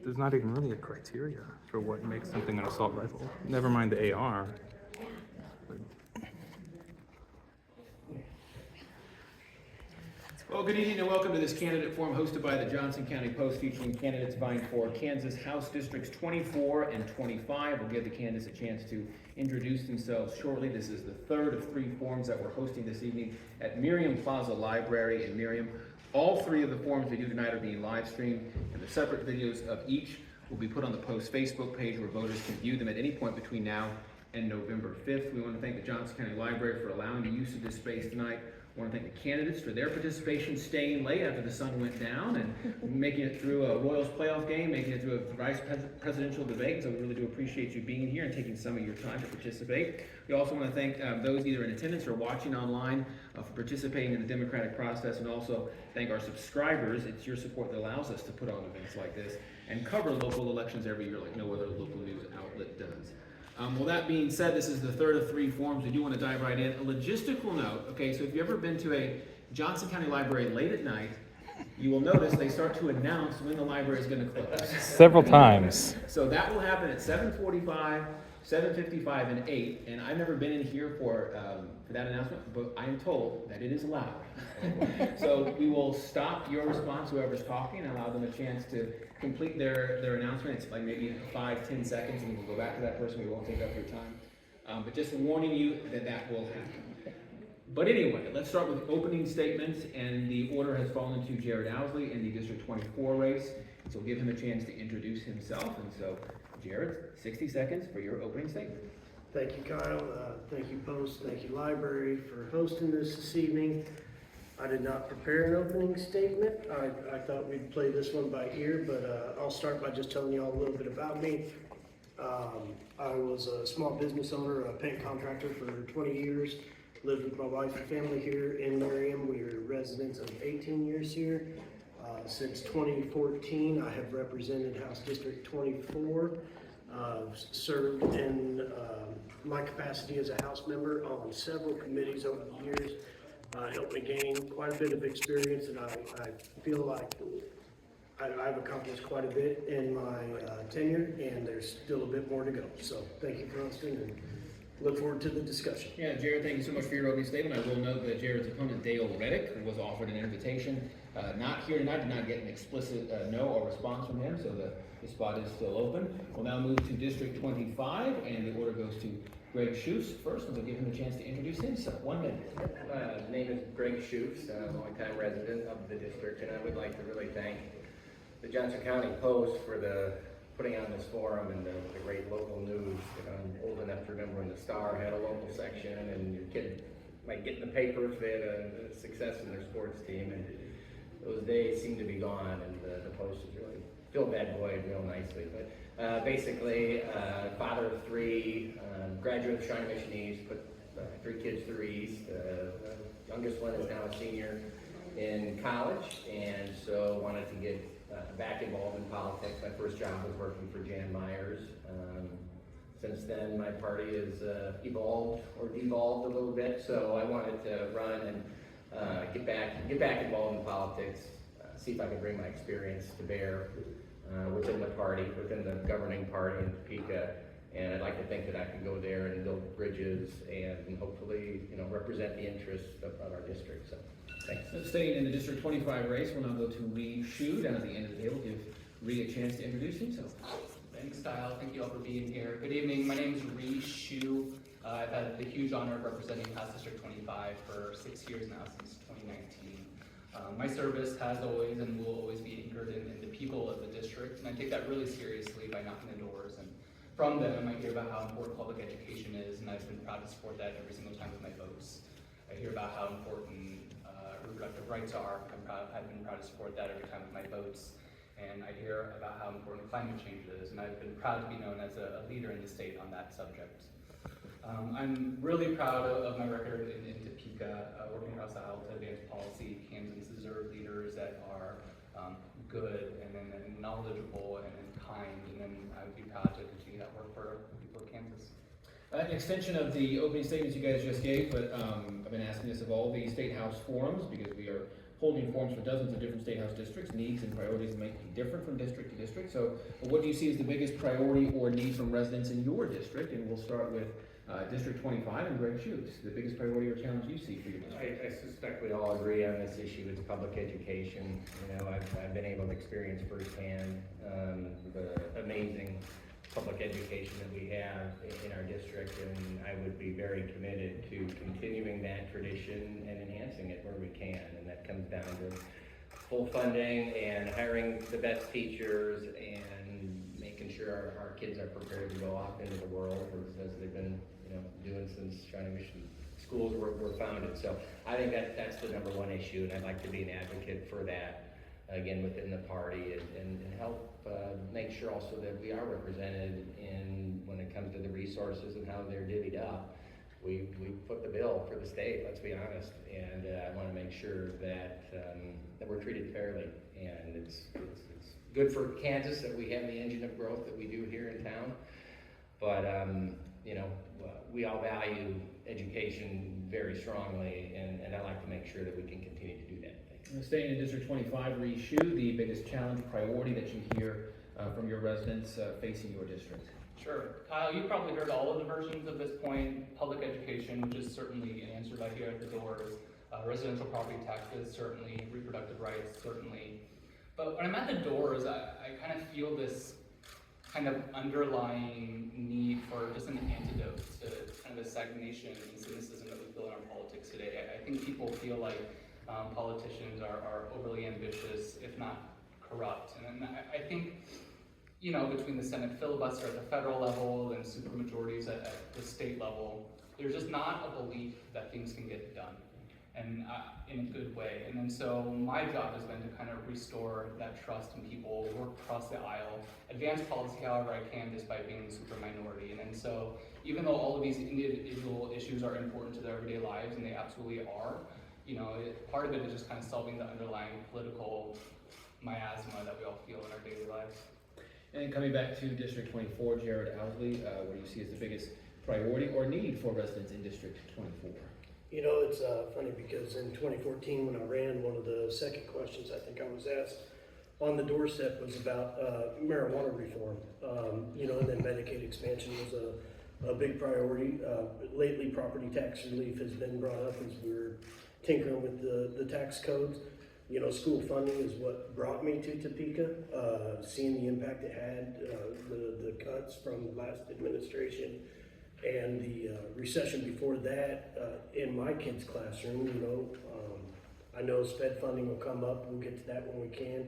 there's not even really a criteria for what makes something an assault rifle. Never mind the AR. Well, good evening and welcome to this candidate forum hosted by the Johnson County Post, featuring candidates vying for Kansas House Districts 24 and 25. We'll give the candidates a chance to introduce themselves shortly. This is the third of three forums that we're hosting this evening at Merriam Plaza Library in Merriam. All three of the forums we do tonight are being live streamed, and the separate videos of each will be put on the Post Facebook page where voters can view them at any point between now and November 5th. We want to thank the Johnson County Library for allowing the use of this space tonight. I want to thank the candidates for their participation, staying late after the sun went down and making it through a Royals playoff game, making it through a vice presidential debate. So we really do appreciate you being here and taking some of your time to participate. We also want to thank those either in attendance or watching online for participating in the democratic process, and also thank our subscribers. It's your support that allows us to put on events like this and cover local elections every year like no other local news outlet does. Well, that being said, this is the third of three forums. We do want to dive right in. A logistical note, okay, so if you've ever been to a Johnson County library late at night, you will notice they start to announce when the library is going to close. Several times. So that will happen at 7:45, 7:55, and 8. And I've never been in here for that announcement, but I am told that it is loud. So we will stop your response, whoever's talking, and allow them a chance to complete their announcement. It's like maybe 5-10 seconds, and we'll go back to that person. We won't take up your time. But just warning you that that will happen. But anyway, let's start with opening statements, and the order has fallen to Jared Owsley in the District 24 race. So we'll give him a chance to introduce himself. And so, Jared, 60 seconds for your opening statement. Thank you, Kyle. Thank you, Post. Thank you, Library, for hosting this evening. I did not prepare an opening statement. I thought we'd play this one by ear, but I'll start by just telling you all a little bit about me. I was a small business owner, a paint contractor for 20 years. Lived with my wife and family here in Merriam. We are residents of 18 years here. Since 2014, I have represented House District 24. Served in my capacity as a House member on several committees over the years. Helped me gain quite a bit of experience, and I feel like I've accomplished quite a bit in my tenure, and there's still a bit more to go. So thank you for listening, and look forward to the discussion. Yeah, Jared, thank you so much for your opening statement. I will note that Jared's opponent, Dale Reddick, was offered an invitation. Not here tonight, did not get an explicit no or response from him, so the spot is still open. We'll now move to District 25, and the order goes to Greg Schufs first, and we'll give him a chance to introduce himself. 1 minute. My name is Greg Schufs, and I'm a longtime resident of the district, and I would like to really thank the Johnson County Post for putting on this forum and the great local news. I'm old enough to remember when the Star had a local section, and your kid might get in the paper if they had a success in their sports team, and those days seem to be gone, and the Post has really filled that void real nicely. But basically, father of three, graduate of Shawnee Mission East, put 3 kids through East. The youngest one is now a senior in college, and so wanted to get back involved in politics. My first job was working for Jan Myers. Since then, my party has evolved or devolved a little bit, so I wanted to run and get back involved in politics, see if I could bring my experience to bear within the party, within the governing party in Topeka, and I'd like to think that I can go there and build bridges and hopefully, represent the interests of our district. So, thanks. Staying in the District 25 race, we'll now go to Ree Shu down at the end of the table. Give Ree a chance to introduce himself. Thanks, Kyle. Thank you all for being here. Good evening. My name is Ree Shu. I've had the huge honor of representing House District 25 for 6 years now, since 2019. My service has always and will always be anchored in the people of the district, and I take that really seriously by knocking the doors. And from them, I hear about how important public education is, and I've been proud to support that every single time with my votes. I hear about how important reproductive rights are. I've been proud to support that every time with my votes. And I hear about how important climate change is, and I've been proud to be known as a leader in the state on that subject. I'm really proud of my record in Topeka, working across the aisle to advance policy. Kansans deserve leaders that are good and knowledgeable and kind, and then I would be proud to continue that work for the people of Kansas. An extension of the opening statements you guys just gave, but I've been asking this of all the State House forums because we are holding forums for dozens of different state house districts. Needs and priorities might be different from district to district. So what do you see as the biggest priority or need from residents in your district? And we'll start with District 25 and Greg Shoes. The biggest priority or challenge you see for your district? I suspect we all agree on this issue. It's public education. You know, I've been able to experience firsthand the amazing public education that we have in our district, and I would be very committed to continuing that tradition and enhancing it where we can. And that comes down to full funding and hiring the best teachers and making sure our kids are prepared to go off into the world as they've been, you know, doing since Shawnee Mission schools were founded. So I think that's the number one issue, and I'd like to be an advocate for that again within the party and help make sure also that we are represented in when it comes to the resources and how they're divvied up. We put the bill for the state, let's be honest, and I want to make sure that that we're treated fairly, and it's good for Kansas that we have the engine of growth that we do here in town, but you know, we all value education very strongly, and I like to make sure that we can continue to do that. Staying in District 25, Reese Shoe, the biggest challenge, priority that you hear from your residents facing your district. Sure. Kyle, you've probably heard all of the versions at this point. Public education, which is certainly an answer right here at the doors. Residential property taxes, certainly. Reproductive rights, certainly. But when I'm at the doors, I kind of feel this kind of underlying need for just an antidote to kind of the stagnation and cynicism that we feel in our politics today. I think people feel like politicians are overly ambitious, if not corrupt. And I think, you know, between the Senate filibuster at the federal level and supermajorities at the state level, there's just not a belief that things can get done, and in a good way. And then so my job has been to kind of restore that trust in people, work across the aisle, advance policy however I can just by being the super minority. And then so even though all of these individual issues are important to their everyday lives, and they absolutely are, you know, part of it is just kind of solving the underlying political miasma that we all feel in our daily lives. And coming back to District 24, Jared Owsley, what do you see as the biggest priority or need for residents in District 24? You know, it's funny because in 2014 when I ran, one of the second questions I think I was asked on the doorstep was about marijuana reform. You know, and then Medicaid expansion was a big priority. Lately, property tax relief has been brought up as we're tinkering with the tax codes. You know, school funding is what brought me to Topeka, seeing the impact it had, the cuts from the last administration and the recession before that in my kids' classroom. You know, I know SPED funding will come up. We'll get to that when we can.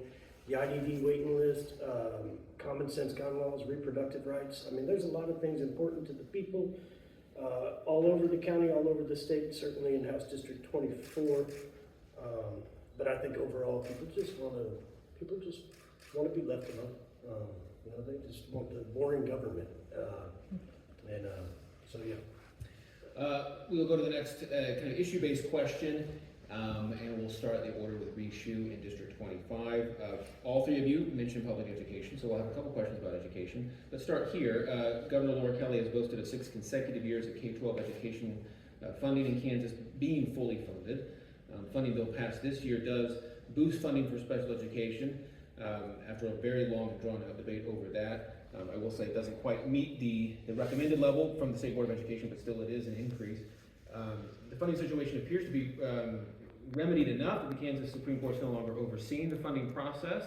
The IDD waiting list, common sense gun laws, reproductive rights. I mean, there's a lot of things important to the people all over the county, all over the state, certainly in House District 24. But I think overall, people just want to be left alone. You know, they just want the boring government. So yeah. We'll go to the next kind of issue-based question, and we'll start the order with Reese Shoe in District 25. All three of you mentioned public education, so we'll have a couple questions about education. Let's start here. Governor Laura Kelly has boasted of 6 consecutive years of K-12 education funding in Kansas being fully funded. Funding bill passed this year does boost funding for special education after a very long and drawn-out debate over that. I will say it doesn't quite meet the recommended level from the State Board of Education, but still it is an increase. The funding situation appears to be remedied enough that the Kansas Supreme Court is no longer overseeing the funding process.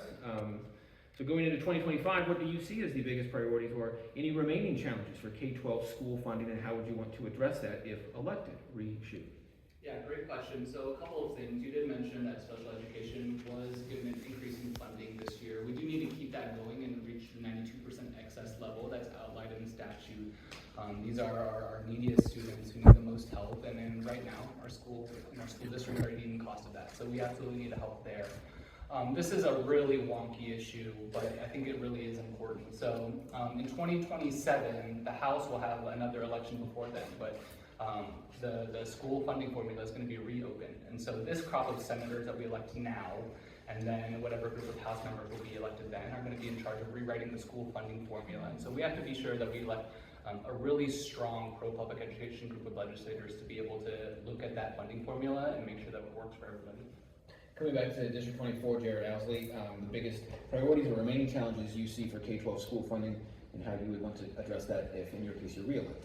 So going into 2025, what do you see as the biggest priorities or any remaining challenges for K-12 school funding, and how would you want to address that if elected? Reese Shoe. Yeah, great question. So a couple of things. You did mention that special education was given an increase in funding this year. We do need to keep that going and reach the 92% excess level that's outlined in the statute. These are our neediest students who need the most help, and then right now our school district are eating the cost of that. So we absolutely need help there. This is a really wonky issue, but I think it really is important. So in 2027, the House will have another election before then, but the school funding formula is going to be reopened. And so this crop of senators that we elect now, and then whatever group of House members will be elected then, are going to be in charge of rewriting the school funding formula. And so we have to be sure that we elect a really strong pro-public education group of legislators to be able to look at that funding formula and make sure that it works for everybody. Coming back to District 24, Jared Owsley, the biggest priorities or remaining challenges you see for K-12 school funding, and how you would want to address that if, in your case, you're reelected?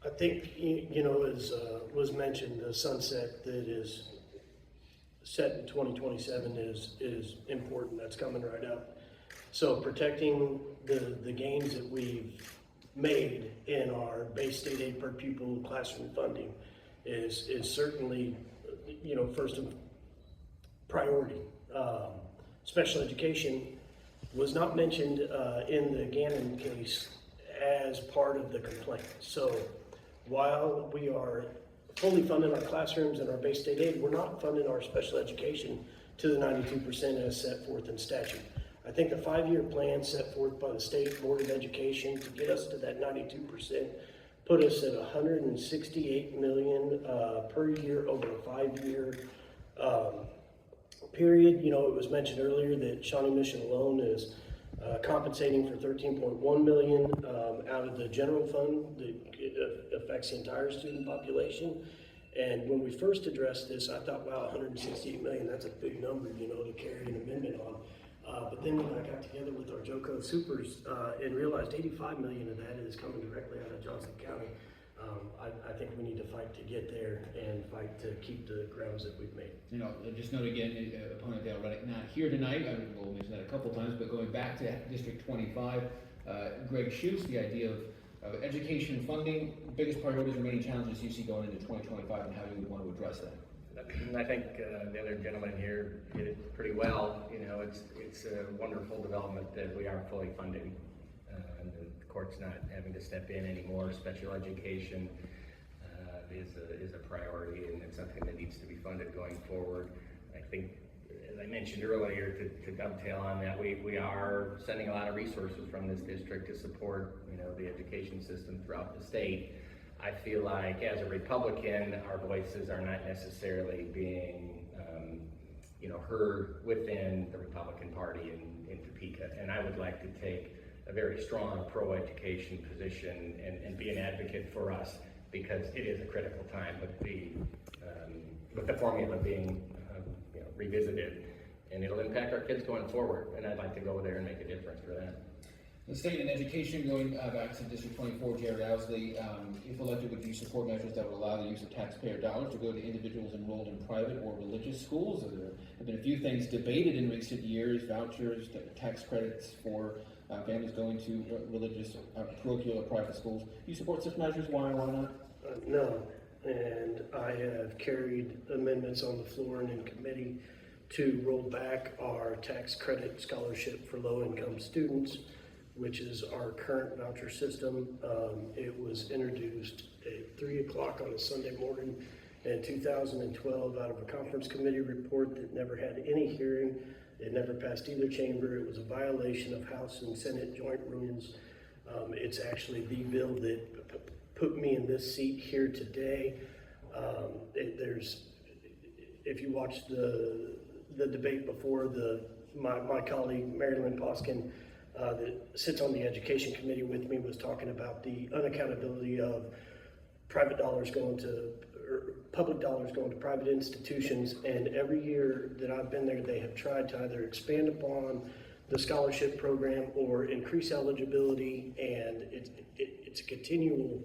I think, as was mentioned, the sunset that is set in 2027 is important. That's coming right up. So protecting the gains that we've made in our base state aid per pupil classroom funding is certainly, first of priority. Special education was not mentioned in the Gannon case as part of the complaint. So while we are fully funding our classrooms and our base state aid, we're not funding our special education to the 92% as set forth in statute. I think the 5-year plan set forth by the State Board of Education to get us to that 92% put us at $168 million per year over a 5-year period. It was mentioned earlier that Shawnee Mission alone is compensating for $13.1 million out of the general fund that affects the entire student population. And when we first addressed this, I thought, wow, $168 million, that's a big number, to carry an amendment on. But then when I got together with our JOCO supers and realized $85 million of that is coming directly out of Johnson County, I think we need to fight to get there and fight to keep the grounds that we've made. Just note again, opponent Dale Reddick not here tonight. I will mention that a couple times, but going back to District 25, Greg Schutz, the idea of education funding, biggest priorities, remaining challenges you see going into 2025, and how you would want to address that. I think the other gentleman here did it pretty well. It's a wonderful development that we are fully funding. And the court's not having to step in anymore. Special education is a priority, and it's something that needs to be funded going forward. I think, as I mentioned earlier, to dovetail on that, we are sending a lot of resources from this district to support the education system throughout the state. I feel like as a Republican, our voices are not necessarily being heard within the Republican Party in Topeka, and I would like to take a very strong pro-education position and be an advocate for us, because it is a critical time with the formula being revisited, and it'll impact our kids going forward, and I'd like to go there and make a difference for that. The state and education, going back to District 24, Jared Owsley, if elected, would you support measures that would allow the use of taxpayer dollars to go to individuals enrolled in private or religious schools? There have been a few things debated in recent years: vouchers, tax credits for families going to religious, parochial, or private schools. Do you support such measures? Why or why not? No, and I have carried amendments on the floor and in committee to roll back our tax credit scholarship for low-income students, which is our current voucher system. It was introduced at 3 o'clock on a Sunday morning in 2012 out of a conference committee report that never had any hearing. It never passed either chamber. It was a violation of House and Senate joint rules. It's actually the bill that put me in this seat here today. If you watched the debate before, my colleague Merriam that sits on the education committee with me was talking about the unaccountability of public dollars going to private institutions, and every year that I've been there, they have tried to either expand upon the scholarship program or increase eligibility, and it's a continual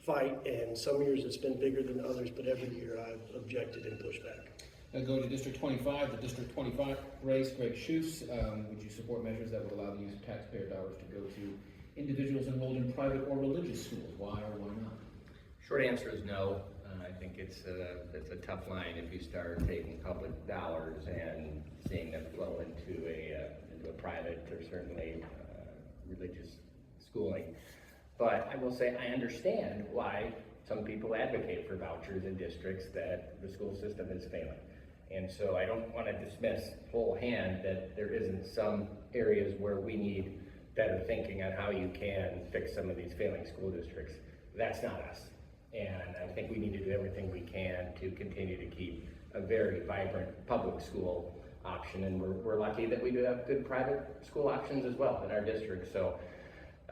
fight, and some years it's been bigger than others, but every year I've objected and pushed back. Go to District 25, the District 25 race, Greg Schutz. Would you support measures that would allow the use of taxpayer dollars to go to individuals enrolled in private or religious schools? Why or why not? Short answer is no. I think it's a tough line if you start taking public dollars and seeing them flow into a private or certainly religious schooling. But I will say I understand why some people advocate for vouchers in districts that the school system is failing. And so I don't want to dismiss whole hand that there isn't some areas where we need better thinking on how you can fix some of these failing school districts. That's not us. And I think we need to do everything we can to continue to keep a very vibrant public school option. And we're lucky that we do have good private school options as well in our district. So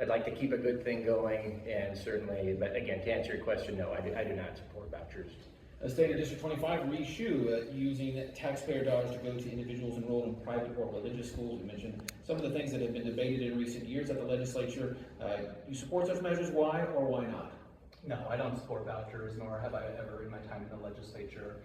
I'd like to keep a good thing going, and certainly, but again, to answer your question, no, I do not support vouchers. State of District 25, Re-Shu, using taxpayer dollars to go to individuals enrolled in private or religious schools. We mentioned some of the things that have been debated in recent years at the legislature. You support such measures, why or why not? No, I don't support vouchers, nor have I ever in my time in the legislature.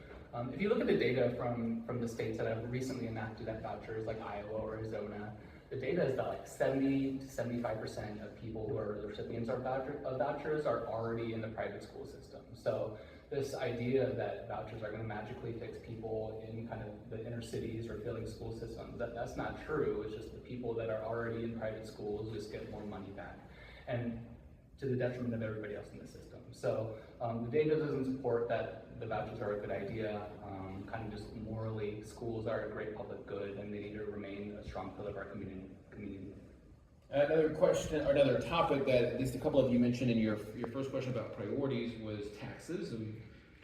If you look at the data from the states that have recently enacted that vouchers, like Iowa or Arizona, the data is that like 70 to 75% of people who are the recipients of vouchers are already in the private school system. So this idea that vouchers are going to magically fix people in kind of the inner cities or failing school systems, that's not true. It's just the people that are already in private schools just get more money back, and to the detriment of everybody else in the system. So the data doesn't support that the vouchers are a good idea. Kind of just morally, schools are a great public good, and they need to remain a strong pillar of our community. Another question, or another topic that at least a couple of you mentioned in your first question about priorities was taxes. And we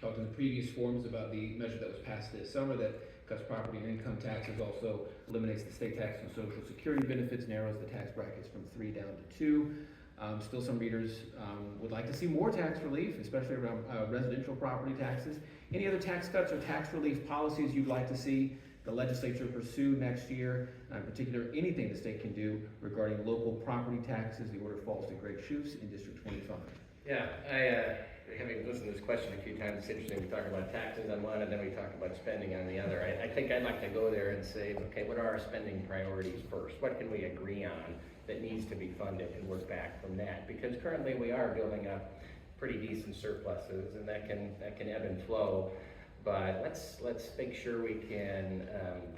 talked in the previous forums about the measure that was passed this summer that cuts property and income taxes, also eliminates the state tax on social security benefits, narrows the tax brackets from 3 down to 2. Still some readers would like to see more tax relief, especially around residential property taxes. Any other tax cuts or tax relief policies you'd like to see the legislature pursue next year? In particular, anything the state can do regarding local property taxes. The order falls to Greg Schufs in District 25. Yeah, having listened to this question a few times, it's interesting. We talk about taxes on one, and then we talk about spending on the other. I think I'd like to go there and say, okay, what are our spending priorities first? What can we agree on that needs to be funded, and work back from that? Because currently we are building up pretty decent surpluses, and that can ebb and flow. But let's make sure we can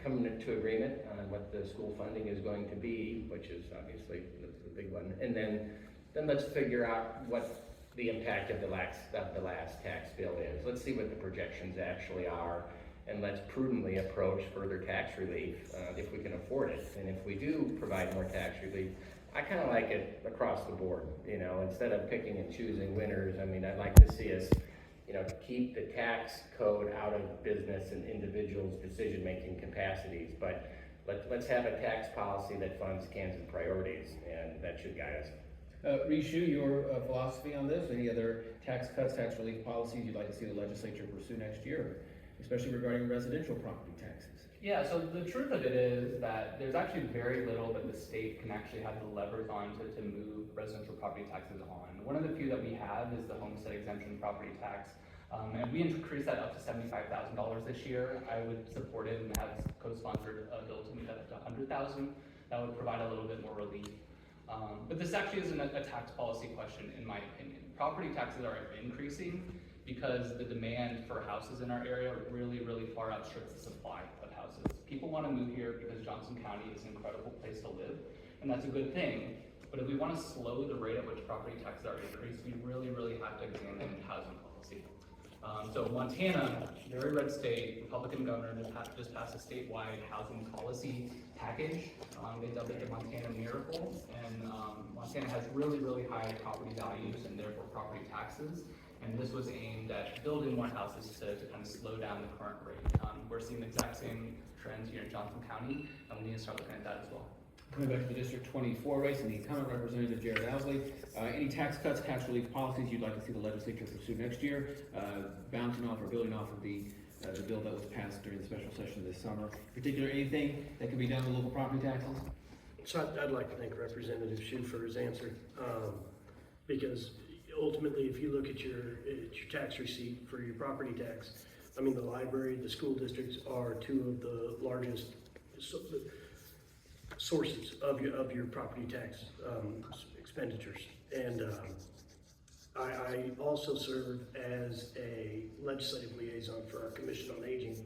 come to agreement on what the school funding is going to be, which is obviously the big one, and then let's figure out what the impact of the last tax bill is. Let's see what the projections actually are, and let's prudently approach further tax relief if we can afford it. And if we do provide more tax relief, I kind of like it across the board. You know, instead of picking and choosing winners, I mean, I'd like to see us, you know, keep the tax code out of business and individuals' decision-making capacities. But let's have a tax policy that funds Kansas priorities, and that should guide us. Re-Shu, your philosophy on this? Any other tax cuts, tax relief policies you'd like to see the legislature pursue next year, especially regarding residential property taxes? Yeah, so the truth of it is that there's actually very little that the state can actually have the levers on to move residential property taxes on. One of the few that we have is the homestead exemption property tax, and we increased that up to $75,000 this year. I would support it and have co-sponsored a bill to move that up to $100,000. That would provide a little bit more relief. But this actually isn't a tax policy question, in my opinion. Property taxes are increasing because the demand for houses in our area really, really far outstrips the supply of houses. People want to move here because Johnson County is an incredible place to live, and that's a good thing. But if we want to slow the rate at which property taxes are increased, we really, really have to examine housing policy. So Montana, very red state, Republican governor just passed a statewide housing policy package. They dubbed it the Montana Miracle, and Montana has really, really high property values and therefore property taxes. And this was aimed at building more houses to kind of slow down the current rate. We're seeing the exact same trends here in Johnson County, and we need to start looking at that as well. Coming back to the District 24 race and the incumbent representative Jared Owsley, any tax cuts, tax relief policies you'd like to see the legislature pursue next year, bouncing off or building off of the bill that was passed during the special session this summer? In particular, anything that can be done with local property taxes? So I'd like to thank Representative Shu for his answer, because ultimately, if you look at your tax receipt for your property tax, I mean, the library, the school districts are two of the largest sources of your property tax expenditures. And I also serve as a legislative liaison for our Commission on Aging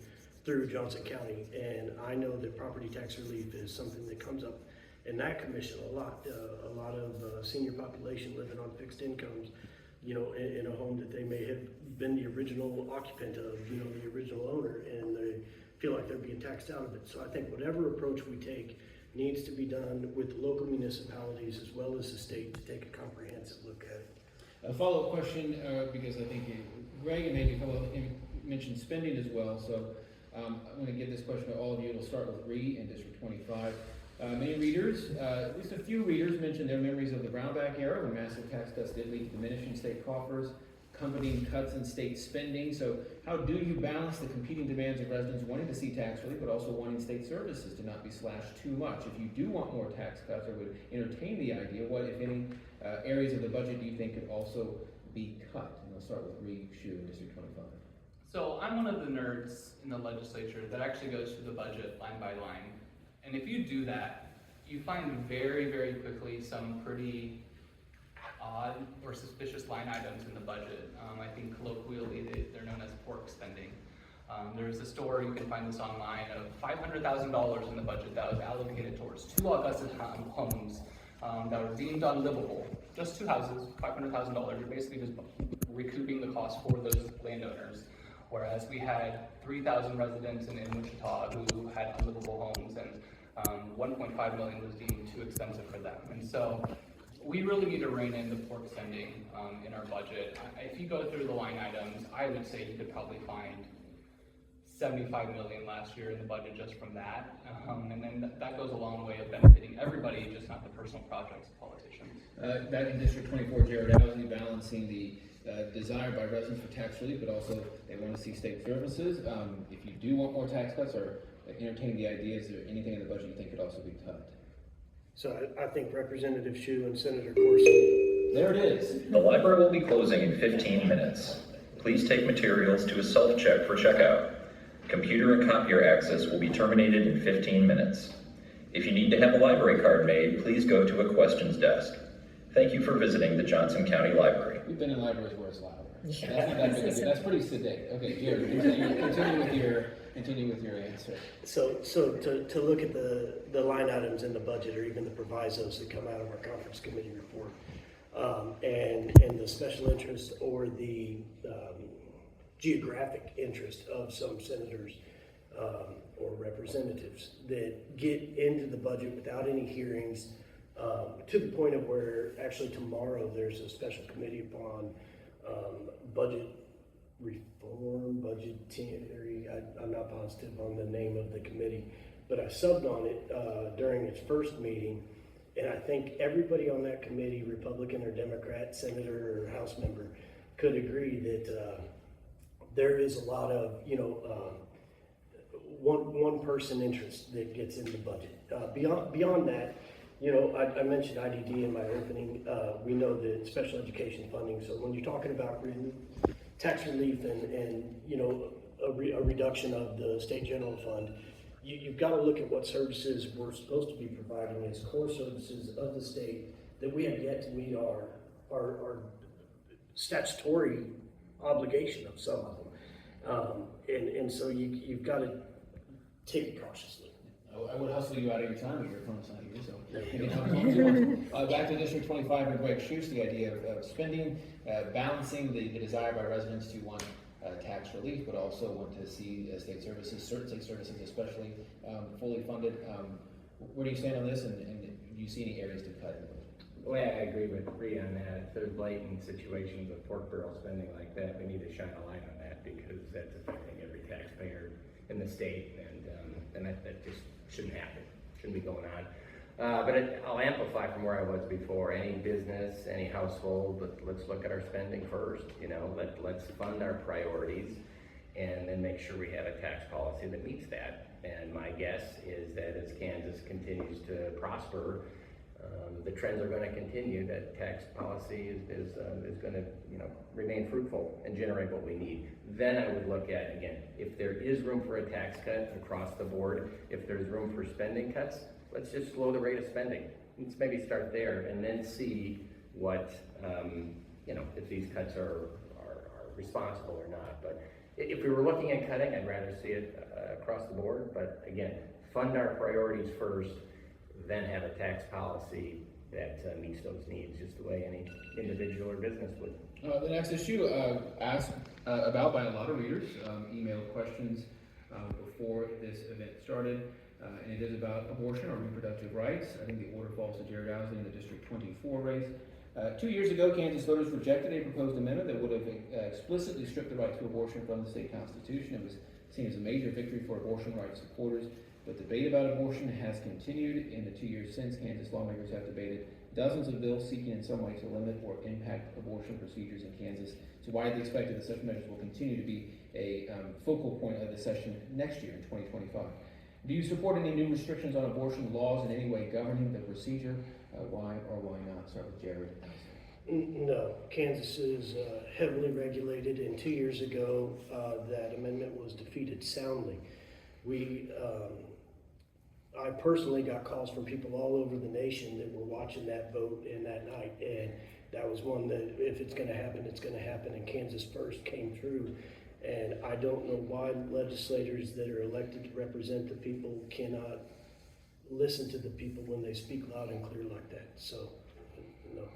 through Johnson County, and I know that property tax relief is something that comes up in that commission a lot. A lot of senior population living on fixed incomes, you know, in a home that they may have been the original occupant of, you know, the original owner, and they feel like they're being taxed out of it. So I think whatever approach we take needs to be done with the local municipalities as well as the state to take a comprehensive look at it. A follow-up question, because I think Greg and maybe a couple of mentioned spending as well. So I'm going to give this question to all of you. It'll start with Ree in District 25. Many readers, at least a few readers, mentioned their memories of the Brownback era when massive tax cuts did lead to diminishing state coffers. accompanying cuts in state spending. So how do you balance the competing demands of residents wanting to see tax relief, but also wanting state services to not be slashed too much? If you do want more tax cuts or would entertain the idea, what, if any, areas of the budget do you think could also be cut? And I'll start with Ree Shu in District 25. So I'm one of the nerds in the legislature that actually goes through the budget line by line. And if you do that, you find very, very quickly some pretty odd or suspicious line items in the budget. I think colloquially they're known as pork spending. There's a story, you can find this online, of $500,000 in the budget that was allocated towards 2 Augusta homes that were deemed unlivable. Just 2 houses, $500,000. You're basically just recouping the cost for those landowners. Whereas we had 3,000 residents in Wichita who had unlivable homes, and 1.5 million was deemed too expensive for them. And so we really need to rein in the pork spending in our budget. If you go through the line items, I would say you could probably find 75 million last year in the budget just from that. And then that goes a long way of benefiting everybody, just not the personal projects of politicians. Back in District 24, Jared Housley, balancing the desire by residents for tax relief, but also they want to see state services. If you do want more tax cuts or entertain the idea, is there anything in the budget you think could also be cut? So I think Representative Shu and Senator Corson. There it is. The library will be closing in 15 minutes. Please take materials to a self-check for checkout. Computer and copier access will be terminated in 15 minutes. If you need to have a library card made, please go to a questions desk. Thank you for visiting the Johnson County Library. We've been in libraries where it's louder. That's not that big of a- that's pretty sedate. Okay, Jared, continue with your answer. So to look at the line items in the budget, or even the provisos that come out of our conference committee report, and the special interest or the geographic interest of some senators or representatives that get into the budget without any hearings, to the point of where actually tomorrow there's a special committee upon budget reform, budgetary, I'm not positive on the name of the committee, but I subbed on it during its first meeting, and I think everybody on that committee, Republican or Democrat, senator or House member, could agree that there is a lot of, one person interest that gets in the budget. Beyond that, I mentioned IDD in my opening. We know that special education funding, so when you're talking about tax relief and a reduction of the state general fund, you've got to look at what services we're supposed to be providing as core services of the state that we have yet to meet our statutory obligation of some of them. And so you've got to take it cautiously. I would hustle you out of your time, but your opponent's not here, so you can have as long as you want. Back to District 25 and Greg Schutz, the idea of spending, balancing the desire by residents to want tax relief, but also want to see state services, certain state services especially, fully funded. Where do you stand on this, and do you see any areas to cut in the budget? Well, yeah, I agree with Bree on that. If there's blatant situations of pork barrel spending like that, we need to shine a light on that, because that's affecting every taxpayer in the state, and that just shouldn't happen, shouldn't be going on. But I'll amplify from where I was before. Any business, any household, let's look at our spending first. Let's fund our priorities, and then make sure we have a tax policy that meets that. And my guess is that as Kansas continues to prosper, the trends are going to continue. That tax policy is going to remain fruitful and generate what we need. Then I would look at, again, if there is room for a tax cut across the board, if there's room for spending cuts, let's just slow the rate of spending. Let's maybe start there and then see what if these cuts are responsible or not. But if we were looking at cutting, I'd rather see it across the board. But again, fund our priorities first, then have a tax policy that meets those needs, just the way any individual or business would. The next issue asked about by a lot of readers, emailed questions before this event started, and it is about abortion or reproductive rights. I think the order falls to Jared Housley in the District 24 race. 2 years ago, Kansas voters rejected a proposed amendment that would have explicitly stripped the right to abortion from the state constitution. It was seen as a major victory for abortion rights supporters. But debate about abortion has continued. In the 2 years since, Kansas lawmakers have debated dozens of bills seeking in some way to limit or impact abortion procedures in Kansas. It's widely expected that such measures will continue to be a focal point of the session next year in 2025. Do you support any new restrictions on abortion laws in any way governing the procedure? Why or why not? Start with Jared. No, Kansas is heavily regulated, and 2 years ago, that amendment was defeated soundly. I personally got calls from people all over the nation that were watching that vote and that night, and that was one that if it's gonna happen, it's gonna happen, and Kansas First came through. And I don't know why legislators that are elected to represent the people cannot listen to the people when they speak loud and clear like that, so, no.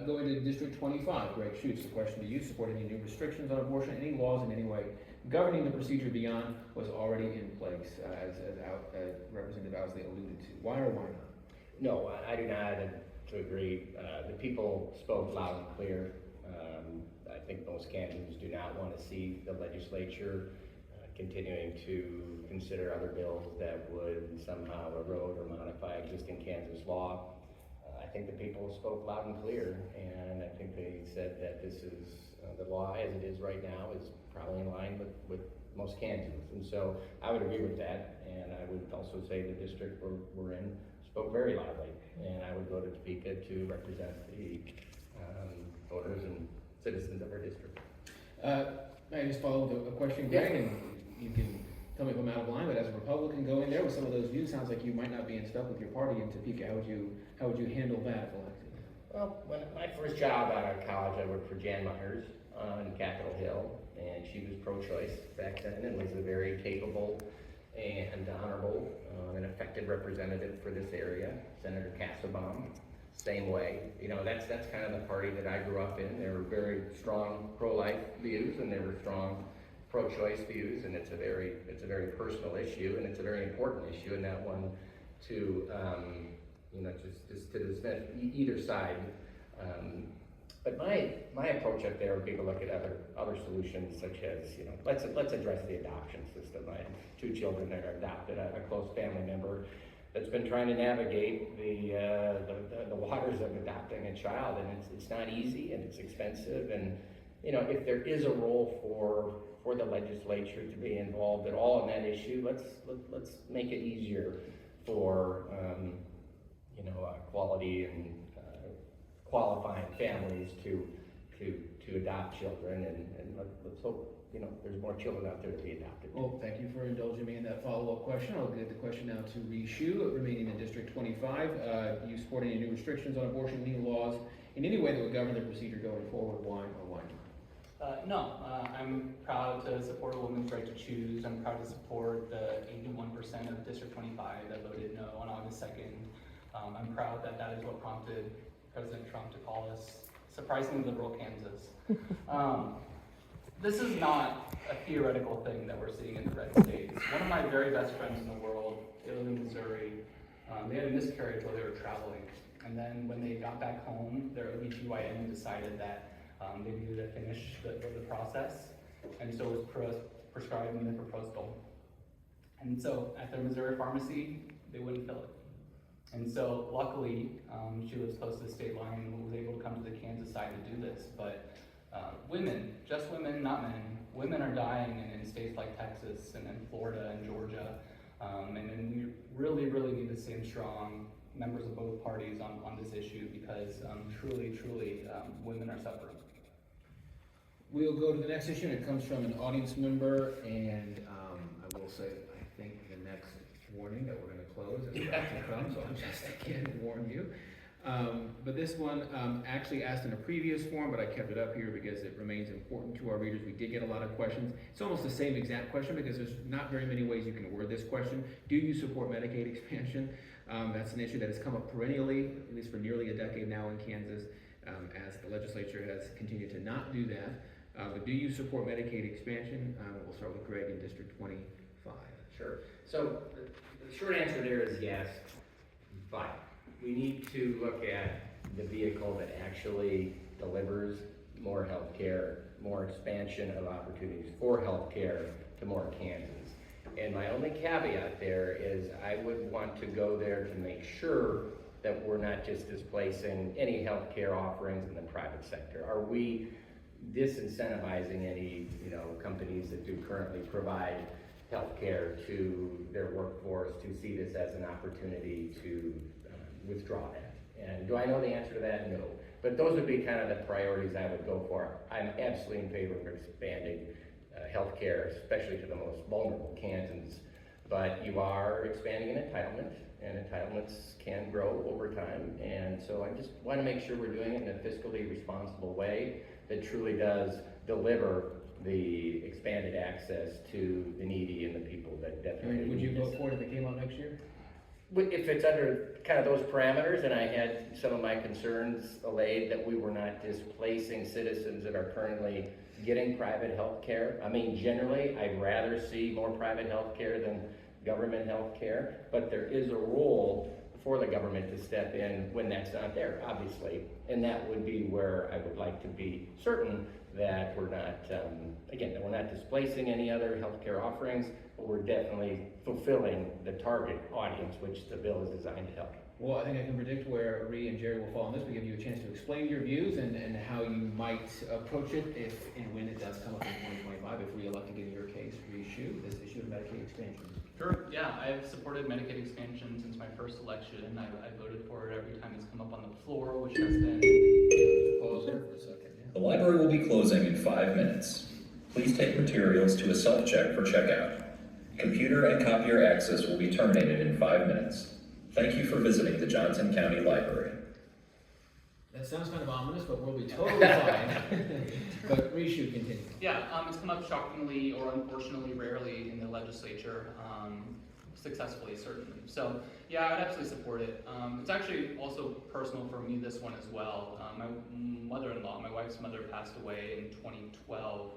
Going to District 25, Greg Schutz, the question to you, support any new restrictions on abortion, any laws in any way governing the procedure beyond was already in place, as Representative Owsley alluded to. Why or why not? No, I do not agree. The people spoke loud and clear. I think most Kansans do not want to see the legislature continuing to consider other bills that would somehow erode or modify existing Kansas law. I think the people spoke loud and clear, and I think they said that this is, the law as it is right now is probably in line with most Kansans. And so I would agree with that, and I would also say the district we're in spoke very loudly, and I would go to Topeka to represent the voters and citizens of our district. I just follow with a question, Greg, and you can tell me if I'm out of line, but as a Republican going there with some of those views, sounds like you might not be in step with your party in Topeka. How would you handle that if elected? Well, when my first job out of college, I worked for Jan Myers on Capitol Hill, and she was pro-choice back then and was a very capable and honorable and effective representative for this area. Senator Kassebaum, same way. You know, that's kind of the party that I grew up in. There were very strong pro-life views, and there were strong pro-choice views, and it's a very personal issue, and it's a very important issue, and not one to just to dismiss either side. But my approach up there would be to look at other solutions, such as, let's address the adoption system. I have 2 children that are adopted, a close family member that's been trying to navigate the waters of adopting a child, and it's not easy and it's expensive. And if there is a role for the legislature to be involved at all in that issue, let's make it easier for quality and qualifying families to adopt children, and let's hope there's more children out there to be adopted. Well, thank you for indulging me in that follow-up question. I'll get the question now to Ree Shu, remaining in District 25. You support any new restrictions on abortion, any laws in any way that would govern the procedure going forward? Why or why not? No, I'm proud to support a woman's right to choose. I'm proud to support the 81% of District 25 that voted no on August 2nd. I'm proud that is what prompted President Trump to call us surprisingly liberal Kansas. This is not a theoretical thing that we're seeing in the red states. One of my very best friends in the world, they live in Missouri. They had a miscarriage while they were traveling. And then when they got back home, their OBGYN decided that they needed to finish the process. And so it was prescribed mifepristone. And so at their Missouri pharmacy, they wouldn't fill it. And so luckily, she lives close to the state line and was able to come to the Kansas side to do this. But women, just women, not men, women are dying in states like Texas and in Florida and Georgia. And we really, really need to stand strong, members of both parties, on this issue, because truly, women are suffering. We'll go to the next issue, and it comes from an audience member, and I will say, I think the next warning that we're going to close is about to come, so I'll just again warn you. But this one actually asked in a previous form, but I kept it up here because it remains important to our readers. We did get a lot of questions. It's almost the same exact question because there's not very many ways you can word this question. Do you support Medicaid expansion? That's an issue that has come up perennially, at least for nearly a decade now in Kansas, as the legislature has continued to not do that. But do you support Medicaid expansion? We'll start with Greg in District 25. Sure. So the short answer there is yes, but we need to look at the vehicle that actually delivers more health care, more expansion of opportunities for health care to more Kansans. And my only caveat there is I would want to go there to make sure that we're not just displacing any healthcare offerings in the private sector. Are we disincentivizing any, companies that do currently provide healthcare to their workforce to see this as an opportunity to withdraw that? And do I know the answer to that? No. But those would be kind of the priorities I would go for. I'm absolutely in favor of expanding healthcare, especially to the most vulnerable Kansans. But you are expanding an entitlement, and entitlements can grow over time. And so I just want to make sure we're doing it in a fiscally responsible way that truly does deliver the expanded access to the needy and the people that definitely Would you need vote this. for it if it came out next year? If it's under kind of those parameters, and I had some of my concerns allayed that we were not displacing citizens that are currently getting private health care. I mean, generally, I'd rather see more private health care than government health care, but there is a role for the government to step in when that's not there, obviously. And that would be where I would like to be certain that we're not, again, that we're not displacing any other healthcare offerings, but we're definitely fulfilling the target audience, which the bill is designed to help. Well, I think I can predict where Ree and Jerry will fall on this. We give you a chance to explain your views and how you might approach it if and when it does come up in 2025, if re-elected in your case, Ree Shue, this issue of Medicaid expansion. Sure, yeah, I've supported Medicaid expansion since my first election, and I voted for it every time it's come up on the floor, which has been. Pause there for a second. The library will be closing in 5 minutes. Please take materials to a self-check for checkout. Computer and copier access will be terminated in 5 minutes. Thank you for visiting the Johnson County Library. That sounds kind of ominous, but we'll be totally fine. But Ree Shue, continue. Yeah, it's come up shockingly or unfortunately rarely in the legislature, successfully certainly. So yeah, I would absolutely support it. It's actually also personal for me, this one as well. My mother-in-law, my wife's mother, passed away in 2012.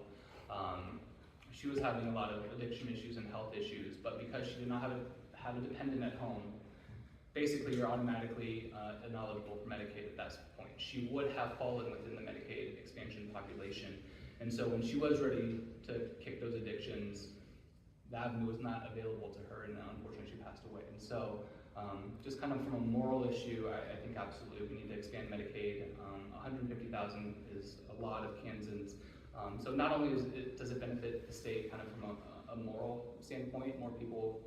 She was having a lot of addiction issues and health issues, but because she did not have a dependent at home, basically you're automatically ineligible for Medicaid at that point. She would have fallen within the Medicaid expansion population. And so when she was ready to kick those addictions, the avenue was not available to her, and unfortunately she passed away. And so just kind of from a moral issue, I think absolutely we need to expand Medicaid. 150,000 is a lot of Kansans. So not only does it benefit the state kind of from a moral standpoint, more people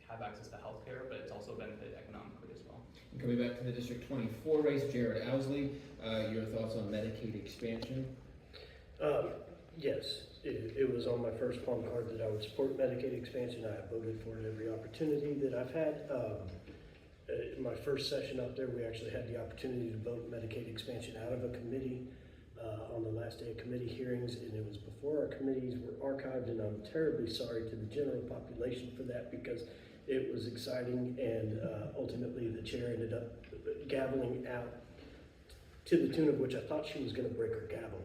have access to health care, but it's also benefit economically as well. And coming back to the District 24 race, Jared Owsley, your thoughts on Medicaid expansion? Yes, it was on my first palm card that I would support Medicaid expansion. I have voted for it every opportunity that I've had. In my first session up there, we actually had the opportunity to vote Medicaid expansion out of a committee on the last day of committee hearings, and it was before our committees were archived, and I'm terribly sorry to the general population for that because it was exciting, and ultimately the chair ended up gaveling out to the tune of which I thought she was going to break her gavel.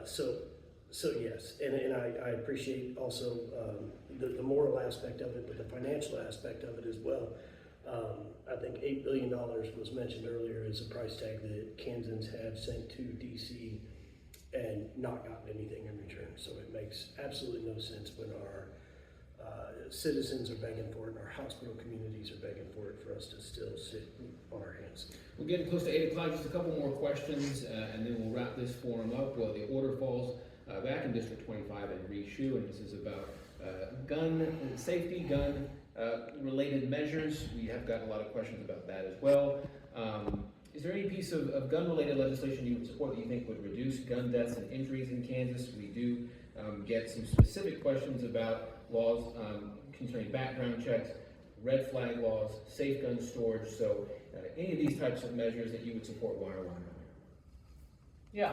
So yes, and I appreciate also the moral aspect of it, but the financial aspect of it as well. I think $8 billion was mentioned earlier as a price tag that Kansans have sent to DC and not gotten anything in return. So it makes absolutely no sense when our citizens are begging for it and our hospital communities are begging for it, for us to still sit on our hands. We're getting close to 8 o'clock, just a couple more questions, and then we'll wrap this forum up. Well, the order falls back in District 25 and Ree Shue, and this is about gun safety, gun related measures. We have gotten a lot of questions about that as well. Is there any piece of gun-related legislation you would support that you think would reduce gun deaths and injuries in Kansas? We do get some specific questions about laws concerning background checks, red flag laws, safe gun storage. So any of these types of measures that you would support, why or why not? Yeah,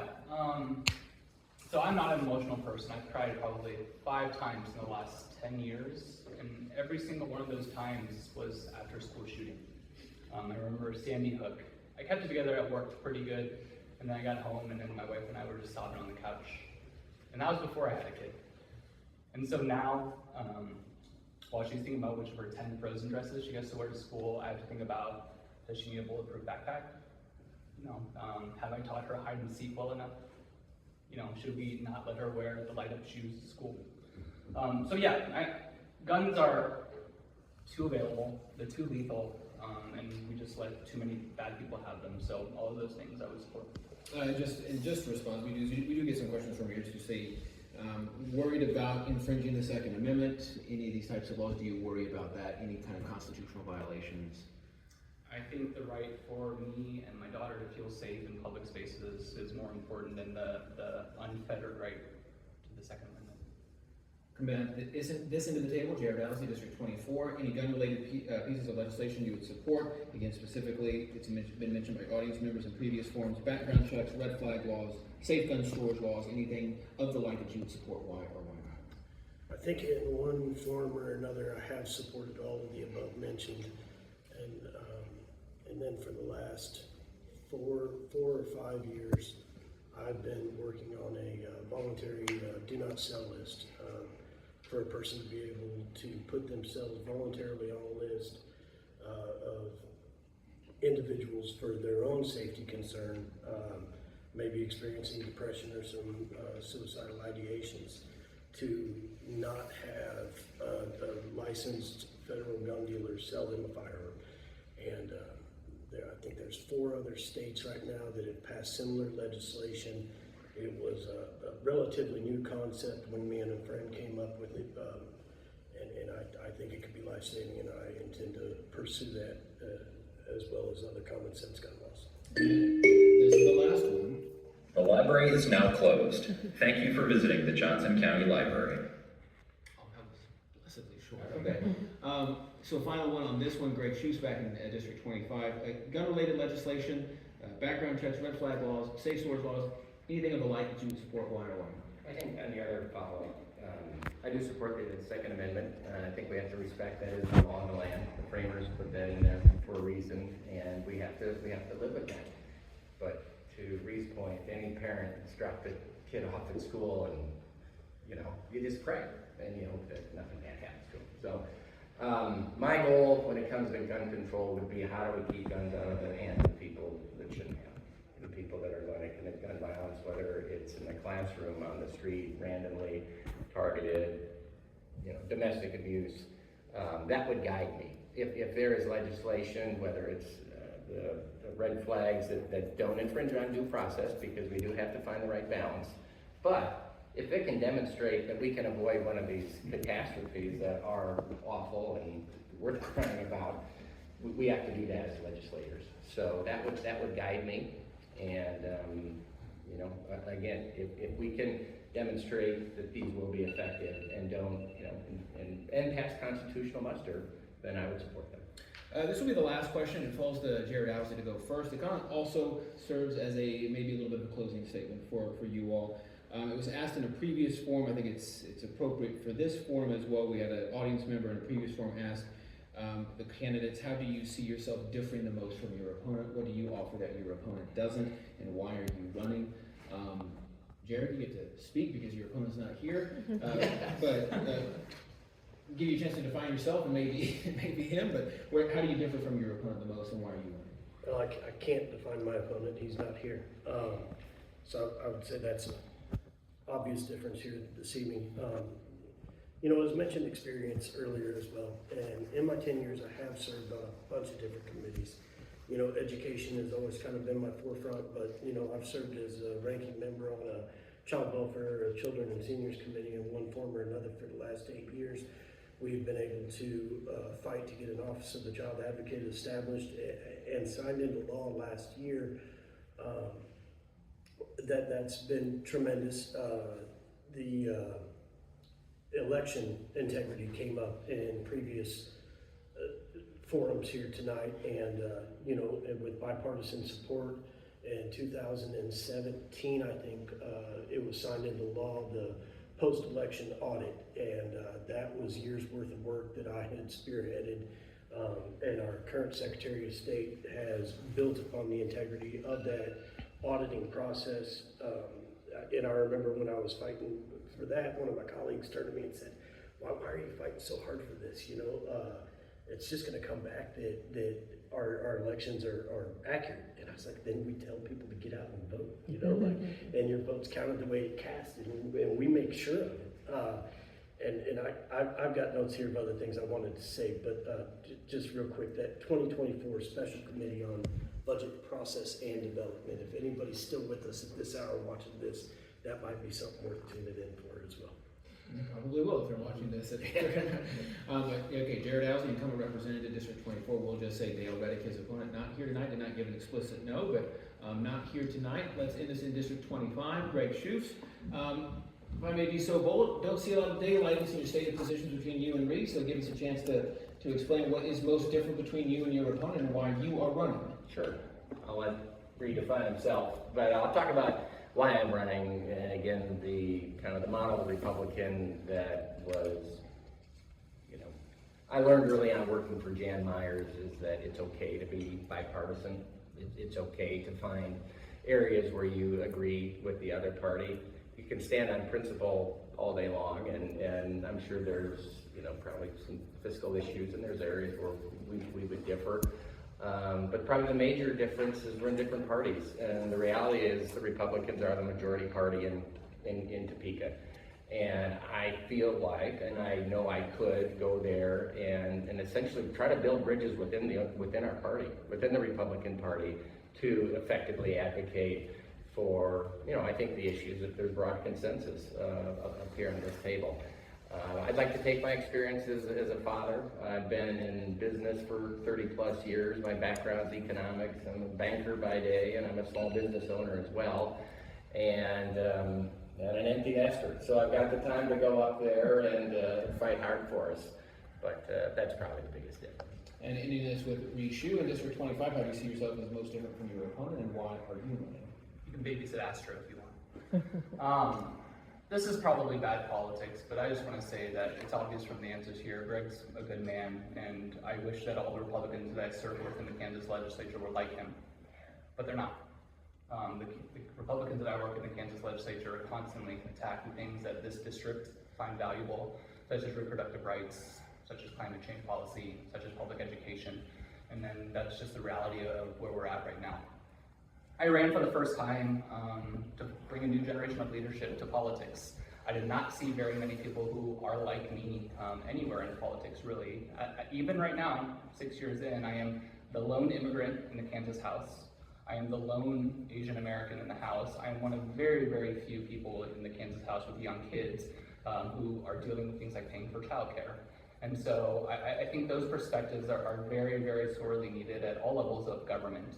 so I'm not an emotional person. I've cried probably 5 times in the last 10 years, and every single one of those times was after school shooting. I remember Sandy Hook. I kept it together at work pretty good, and then I got home, and then my wife and I were just sobbing on the couch. And that was before I had a kid. And so now, while she's thinking about which of her 10 frozen dresses she gets to wear to school, I have to think about, does she need a bulletproof backpack? No. Have I taught her hide and seek well enough? Should we not let her wear the light up shoes to school? So yeah, guns are too available, they're too lethal, and we just let too many bad people have them. So all of those things I would support. Just to respond, we do get some questions from readers who say, worried about infringing the Second Amendment, any of these types of laws, do you worry about that, any kind of constitutional violations? I think the right for me and my daughter to feel safe in public spaces is more important than the unfettered right to the Second Amendment. Isn't this into the table, Jared Allison, District 24, any gun-related pieces of legislation you would support? Again, specifically, it's been mentioned by audience members in previous forums, background checks, red flag laws, safe gun storage laws, anything of the like that you would support, why or why not? I think in one form or another, I have supported all of the above mentioned. And then for the last four or 5 years, I've been working on a voluntary do not sell list for a person to be able to put themselves voluntarily on a list of individuals for their own safety concern, maybe experiencing depression or some suicidal ideations, to not have a licensed federal gun dealer sell them a firearm. And I think there's 4 other states right now that have passed similar legislation. It was a relatively new concept when me and a friend came up with it, and I think it could be life-saving, and I intend to pursue that as well as other common sense gun laws. This is the last one. The library is now closed. Thank you for visiting the Johnson County Library. Oh, that was blessedly short. Okay. So final one on this one, Greg Schutz back in District 25. Gun-related legislation, background checks, red flag laws, safe storage laws, anything of the like that you would support, why or why not? I think on the other follow-up, I do support the Second Amendment. I think we have to respect that as the law of the land. The framers put that in there for a reason, and we have to live with that. But to Ree's point, any parent that's dropped a kid off at school, and you just pray and you hope that nothing bad happens to them. So my goal when it comes to gun control would be, how do we keep guns out of the hands of people that shouldn't have them? The people that are going to commit gun violence, whether it's in the classroom, on the street, randomly targeted, domestic abuse, that would guide me. If there is legislation, whether it's the red flags that don't infringe on due process, because we do have to find the right balance, but if it can demonstrate that we can avoid one of these catastrophes that are awful and worth crying about, we have to do that as legislators. So that would guide me. And again, if we can demonstrate that these will be effective and don't, and pass constitutional muster, then I would support them. This will be the last question. It falls to Jared Allison to go first. It kind of also serves as maybe a little bit of a closing statement for you all. It was asked in a previous forum. I think it's appropriate for this forum as well. We had an audience member in a previous forum ask the candidates, how do you see yourself differing the most from your opponent? What do you offer that your opponent doesn't, and why are you running? Jared, you get to speak because your opponent's not here, but give you a chance to define yourself and maybe him, but how do you differ from your opponent the most, and why are you running? Well, I can't define my opponent, he's not here. So I would say that's an obvious difference here this evening. As mentioned, experience earlier as well, and in my 10 years I have served on a bunch of different committees. Education has always kind of been my forefront, but I've served as a ranking member on a child welfare, a children and seniors committee in one form or another for the last 8 years. We've been able to fight to get an Office of the Child Advocate established and signed into law last year. That's been tremendous. The election integrity came up in previous forums here tonight, and and with bipartisan support in 2017, I think it was signed into law, the post-election audit, and that was years worth of work that I had spearheaded, and our current Secretary of State has built upon the integrity of that auditing process. And I remember when I was fighting for that, one of my colleagues turned to me and said, why are you fighting so hard for this? It's just going to come back that our elections are accurate. And I was like, then we tell people to get out and vote, and your vote's counted the way it cast, and we make sure of it. And I've got notes here of other things I wanted to say, but just real quick, that 2024 Special Committee on Budget Process and Development, if anybody's still with us at this hour watching this, that might be something worth tuning in for as well. You probably will if they're watching this. Okay, Jared Owsley, incumbent representative, District 24. We'll just say Dale Reddick, his opponent, not here tonight. Did not give an explicit no, but not here tonight. Let's end this in District 25. Greg Schufs. If I may be so bold, don't see a lot of daylight in your stated positions between you and Reese, so give us a chance to explain what is most different between you and your opponent and why you are running. Sure. I'll let Reed define himself, but I'll talk about why I'm running, and again, the kind of the model Republican that was, I learned early on working for Jan Myers is that it's okay to be bipartisan. It's okay to find areas where you agree with the other party. You can stand on principle all day long, and I'm sure there's, probably some fiscal issues, and there's areas where we would differ. But probably the major difference is we're in different parties, and the reality is the Republicans are the majority party in Topeka. And I feel like, and I know I could go there and essentially try to build bridges within our party, within the Republican Party, to effectively advocate for, I think the issues that there's broad consensus up here on this table. I'd like to take my experiences as a father. I've been in business for 30 plus years. My background's economics. I'm a banker by day, and I'm a small business owner as well, and an empty nester. So I've got the time to go up there and fight hard for us. But that's probably the biggest difference. And ending this with Reese Shu in District 25, how do you see yourself as most different from your opponent, and why are you running? You can babysit Astro if you want. This is probably bad politics, but I just want to say that it's obvious from the answers here. Greg's a good man, and I wish that all the Republicans that I serve with in the Kansas legislature were like him, but they're not. The Republicans that I work in the Kansas legislature are constantly attacking things that this district find valuable, such as reproductive rights, such as climate change policy, such as public education, and then that's just the reality of where we're at right now. I ran for the first time to bring a new generation of leadership to politics. I did not see very many people who are like me anywhere in politics, really. Even right now, 6 years in, I am the lone immigrant in the Kansas House. I am the lone Asian American in the House. I am one of very, very few people in the Kansas House with young kids who are dealing with things like paying for childcare. And so I think those perspectives are very, very sorely needed at all levels of government.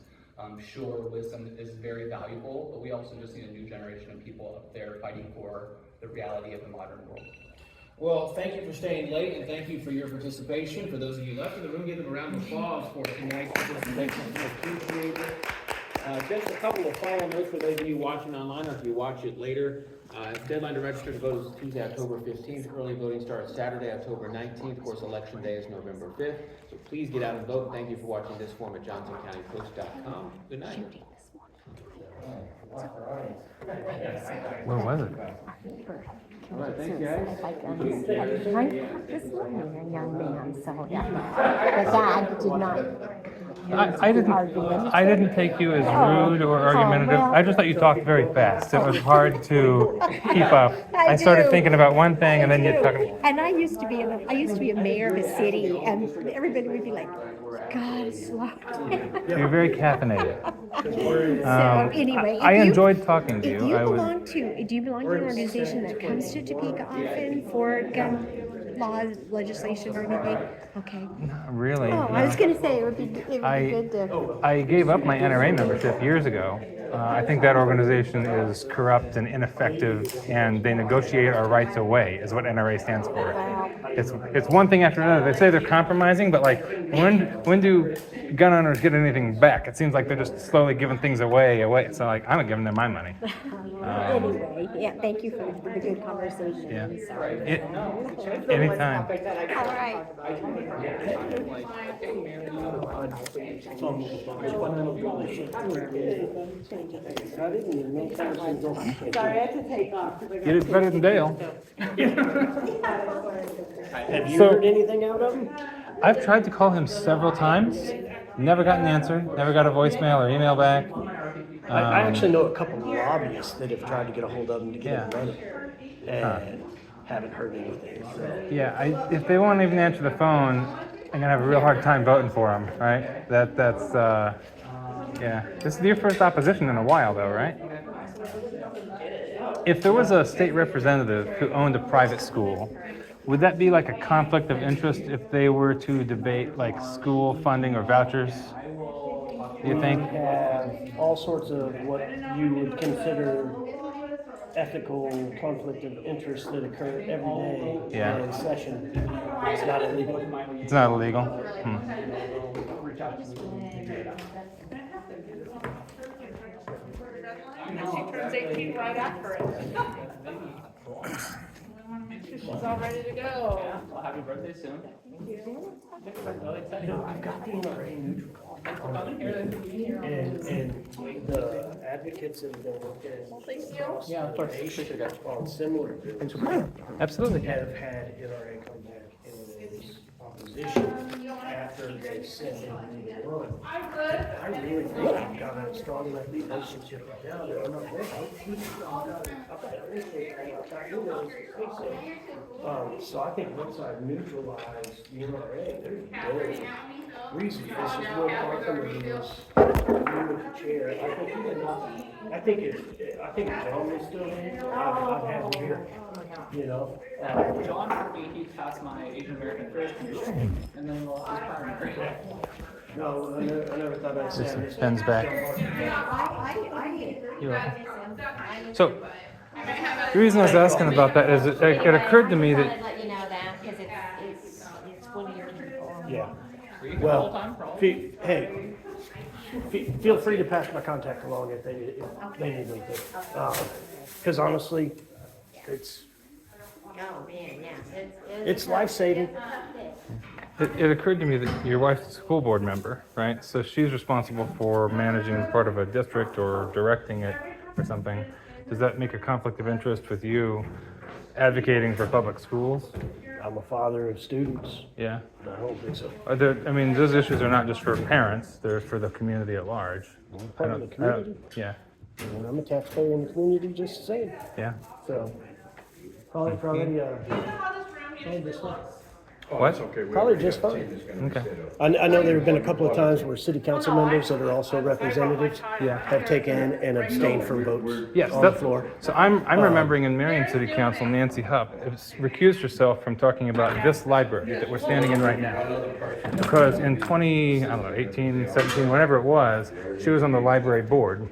Sure, wisdom is very valuable, but we also just need a new generation of people up there fighting for the reality of the modern world. Well, thank you for staying late, and thank you for your participation. For those of you left in the room, give them a round of applause for tonight's participation. I appreciate it. Just a couple of final notes for those of you watching online, or if you watch it later. Deadline to register to vote is Tuesday, October 15th. Early voting starts Saturday, October 19th. Of course, Election Day is November 5th. So please get out and vote. Thank you for watching this forum at JohnsonCountyPost.com. Good night. Where was it? All right, thanks, guys. This morning, a young man saw that. The dad did not. I didn't take you as rude or argumentative. well. I just thought you talked very fast. It was hard to keep up. I started thinking about one thing and then you're talking. And I used to be a mayor of a city, and everybody would be like, God, slow down. You're very caffeinated. So anyway, I enjoyed talking to If you. you I was. belong to, do you belong to an organization that comes to Topeka often for gun laws, legislation, or anything? Okay. Not really. Oh, I was going to say it would be good to. I gave up my NRA membership years ago. I think that organization is corrupt and ineffective, and they negotiate our rights away, is what NRA stands for. It's one thing after another. They say they're compromising, but like, when do gun owners get anything back? It seems like they're just slowly giving things away. So like, I'm not giving them my money. Anyway, yeah, thank you for the good conversation. Yeah. Anytime. All right. Sorry, I had to take off. You did better than Dale. Have you So- heard anything out of him? I've tried to call him several times. Never got an answer. Never got a voicemail or email back. I actually know a couple of lobbyists that have tried to get a hold of him to get him running. And haven't heard anything, so. Yeah, if they won't even answer the phone, I'm gonna have a real hard time voting for them, right? Yeah. This is your first opposition in a while, though, right? If there was a state representative who owned a private school, would that be like a conflict of interest if they were to debate like school funding or vouchers? Do you think? We have all sorts of what you would consider ethical conflict of interest that occur every day Yeah. in session. It's not illegal. It's not illegal. She turns 18 right after it. She's all ready to go. Well, happy birthday soon. You know, I've got the NRA neutral. And the advocates that have been working on similar bills Absolutely. have had NRA come back and it was opposition after they said they didn't run. I really think I've got a strong enough relationship with them that I'm not going. So I think once I've neutralized the NRA, there's no reason. This is what Markham is. You with the chair. I think John is still here. I've had him here. You know. John told me he passed my Asian American Affairs Commission, and then lost his primary. No, I never thought I'd say this. Pens back. You're welcome. So, the reason I was asking about that is it occurred to me that Let you know that, because it's one of your people. Yeah. Free the whole Well, time for all. hey, feel free to pass my contact along if they need anything. Because honestly, it's Oh, man, yeah. it's life-saving. it occurred to me that your wife's a school board member, right? So she's responsible for managing part of a district or directing it or something. Does that make a conflict of interest with you advocating for public schools? I'm a father of students. Yeah. I don't think so. I mean, those issues are not just for parents, they're for the community at large. Part of the community. Yeah, And I'm a taxpayer in the community just the same. yeah. So probably phoned this one. What? Probably just fine. Okay. I know there have been a couple of times where city council members that are also representatives Yeah. have taken and abstained from votes Yes, on the that's, floor. so I'm remembering in Merriam City Council, Nancy Hupp recused herself from talking about this library that we're standing in right now. Because in 18, 17, whatever it was, she was on the library board.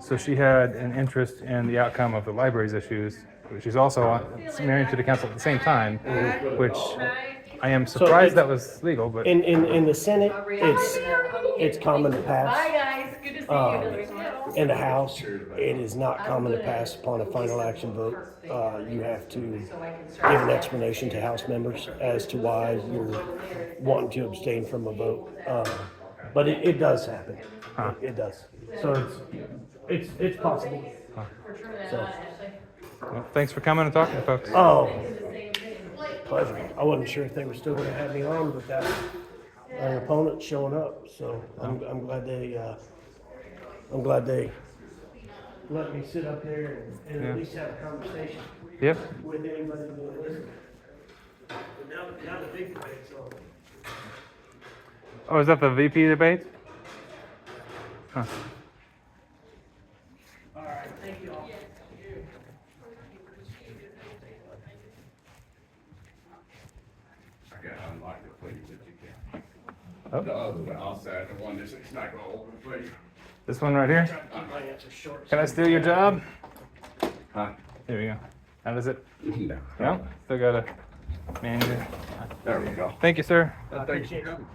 So she had an interest in the outcome of the library's issues. She's also on Merriam City Council at the same time, which I am surprised that was legal, but In the Senate, it's common to pass. Bye, guys. Good to see you. In the House, it is not common to pass upon a final action vote. You have to give an explanation to House members as to why you're wanting to abstain from a vote. But it does happen. It does. So it's possible. So, well, thanks for coming and talking, folks. oh, pleasure. I wasn't sure if they were still going to have me on without an opponent showing up. So I'm glad they let me sit up there and Yeah. at least have a conversation Yep. with anybody that will listen. But now the big debate's on. Oh, is that the VP debate? Huh. All right, thank you all. I got to unlock the place that you can. Oh. The other one outside, the one that's not gonna open the place. This one right here? Keep my answer short. Can I steal your job? Huh? Here we go. How does it? No. No? Still gotta manage it. There we go. Thank you, sir. Thanks for coming.